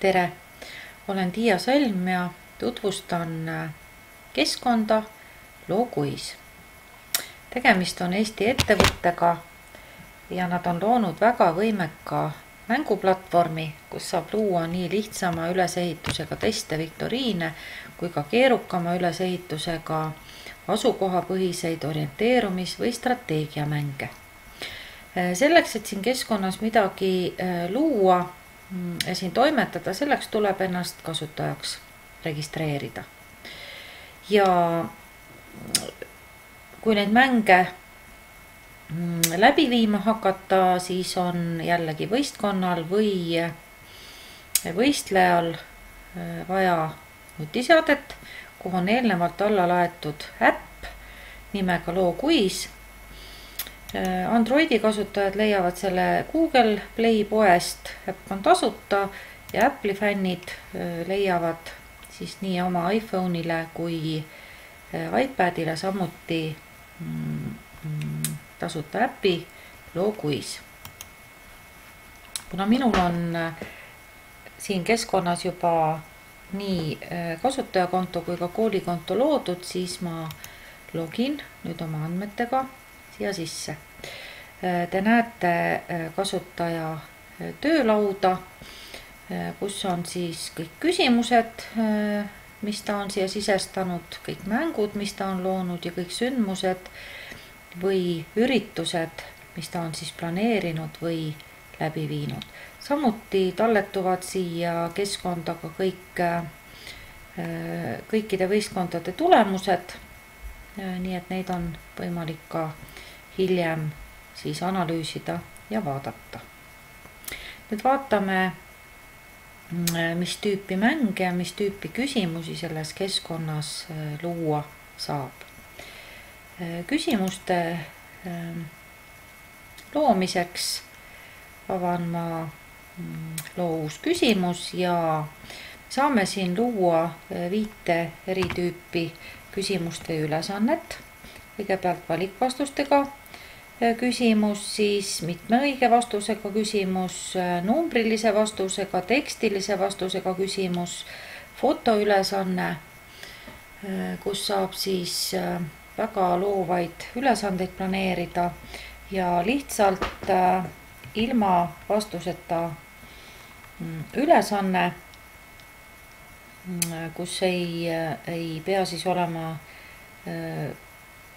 Tere! Olen Tiia Salm ja tutvustan keskkonda Lookuis. Tegemist on Eesti ettevõttega ja nad on loonud väga võimeka mänguplatvormi, kus saab luua nii lihtsama ülesehitusega teste viktoriine kui ka keerukama ülesehitusega asukohapõhiseid orienteerumis- või strateegiamänge. Selleks, et siin keskkonnas midagi luua ja siin toimetada, selleks tuleb ennast kasutajaks registreerida. Ja kui neid mänge läbi viima hakata, siis on jällegi võistkonnal või võistlejal vaja nutiseadet, kuhu on eelnevalt alla laetud äpp nimega Lookuis. Androidi kasutajad leiavad selle Google Play poest, äpp on tasuta ja Apple'i fännid leiavad siis nii oma iPhone'ile kui iPadile samuti tasuta äpi Lookuis. Kuna minul on siin keskkonnas juba nii kasutajakonto kui ka koolikonto loodud, siis ma login nüüd oma andmetega siia sisse. Te näete kasutaja töölauda, kus on siis kõik küsimused, mis ta on siia sisestanud, kõik mängud, mis ta on loonud ja kõik sündmused või üritused, mis ta on siis planeerinud või läbi viinud. Samuti talletuvad siia keskkonda ka kõikide võistkondade tulemused, nii et neid on võimalik ka hiljem siis analüüsida ja vaadata. Nüüd vaatame, mis tüüpi mänge ja mis tüüpi küsimusi selles keskkonnas luua saab. Küsimuste loomiseks avan ma loo uus küsimus ja saame siin luua 5 eri tüüpi küsimuste ülesannet. Kõigepealt valikvastustega küsimus, siis mitme õige vastusega küsimus, numbrilise vastusega, tekstilise vastusega küsimus, fotoülesanne, kus saab siis väga loovaid ülesandeid planeerida ja lihtsalt ilma vastuseta ülesanne, kus ei pea siis olema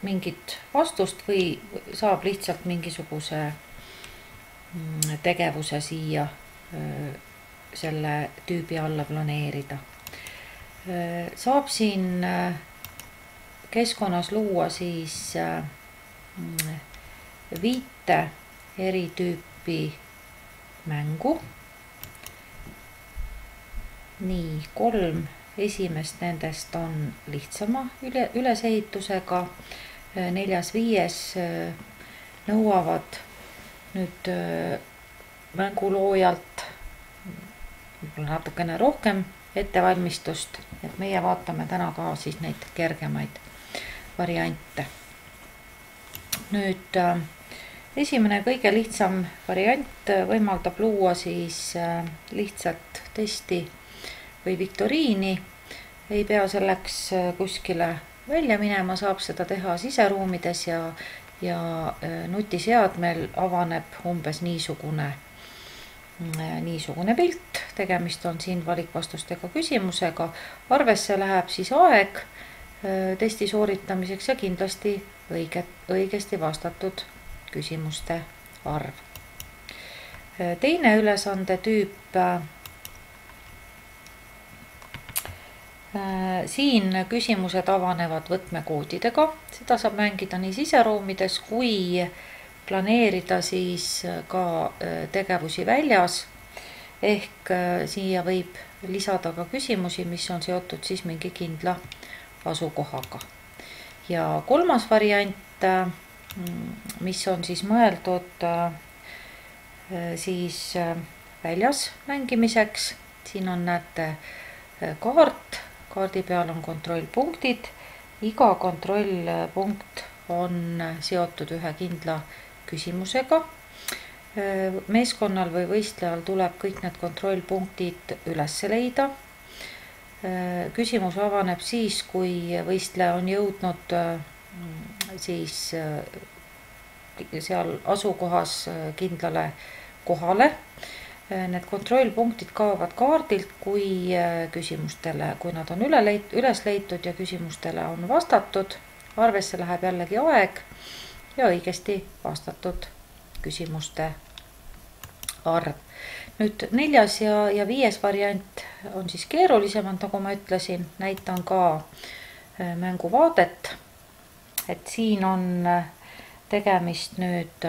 mingit vastust või saab lihtsalt mingisuguse tegevuse siia selle tüübi alla planeerida. Saab siin keskkonnas luua siis 5 eri tüüpi mängu. Nii, 3 esimest nendest on lihtsama ülesehitusega, 4., 5. nõuavad nüüd mänguloojalt natukene rohkem ettevalmistust, et meie vaatame täna ka siis neid kergemaid variante. Nüüd esimene kõige lihtsam variant võimaldab luua siis lihtsalt testi või viktoriini. Ei pea selleks kuskile välja minema, saab seda teha siseruumides ja nutiseadmel avaneb umbes niisugune pilt. Tegemist on siin valikvastustega küsimusega. Arvesse läheb siis aeg testi sooritamiseks ja kindlasti õigesti vastatud küsimuste arv. Teine ülesande tüüp. Siin küsimused avanevad võtmekoodidega. Seda saab mängida nii siseruumides kui planeerida siis ka tegevusi väljas. Ehk siia võib lisada ka küsimusi, mis on seotud siis mingi kindla asukohaga. Ja 3. variant, mis on siis mõeldud siis väljas mängimiseks. Siin on näete kaart. Kaardi peal on kontrollpunktid. Iga kontrollpunkt on seotud ühe kindla küsimusega. Meeskonnal või võistlejal tuleb kõik need kontrollpunktid üles leida. Küsimus avaneb siis, kui võistleja on jõudnud siis seal asukohas kindlale kohale. Need kontrollpunktid kaovad kaardilt, kui nad on üles leitud ja küsimustele on vastatud. Arvesse läheb jällegi aeg ja õigesti vastatud küsimuste arv. Nüüd 4. ja 5. variant on siis keerulisemad, nagu ma ütlesin. Näitan ka mänguvaadet, et siin on tegemist nüüd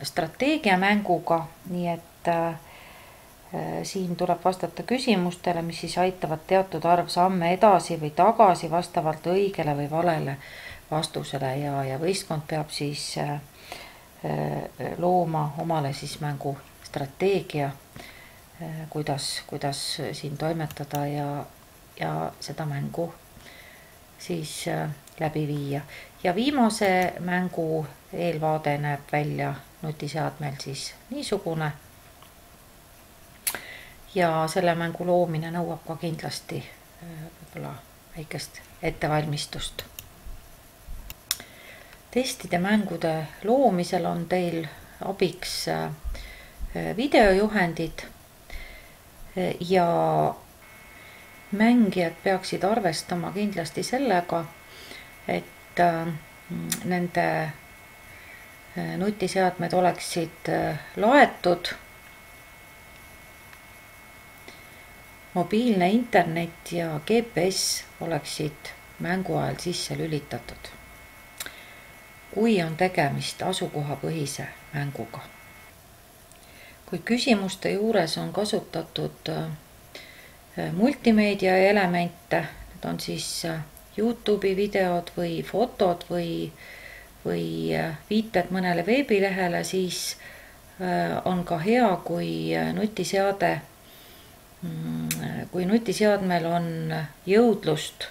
strateegiamänguga, nii et siin tuleb vastata küsimustele, mis siis aitavad teatud arv samme edasi või tagasi vastavalt õigele või valele vastusele ja võistkond peab siis looma omale siis mängu strateegia, kuidas siin toimetada ja seda mängu siis läbi viia. Ja viimase mängu eelvaade näeb välja nutiseadmel siis niisugune. Ja selle mängu loomine nõuab ka kindlasti võib-olla väikest ettevalmistust. Testide mängude loomisel on teil abiks videojuhendid ja mängijad peaksid arvestama kindlasti sellega, et nende nutiseadmed oleksid laetud, mobiilne internet ja GPS oleksid mängu ajal sisse lülitatud, kui on tegemist asukohapõhise mänguga. Kui küsimuste juures on kasutatud multimeedia elemente, need on siis YouTube'i videod või fotod või viited mõnele veebilehele, siis on ka hea, kui nutiseadmel on jõudlust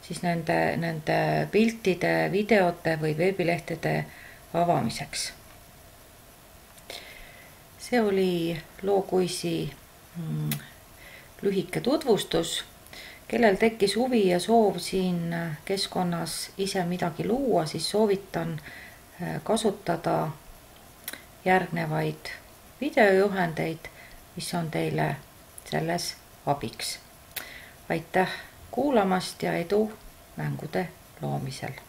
siis nende piltide, videote või veebilehtede avamiseks. See oli lookuisi lühike tutvustus. Kellel tekkis huvi ja soov siin keskkonnas ise midagi luua, siis soovitan kasutada järgnevaid videojuhendeid, mis on teile selles abiks. Aitäh kuulamast ja edu mängude loomisel!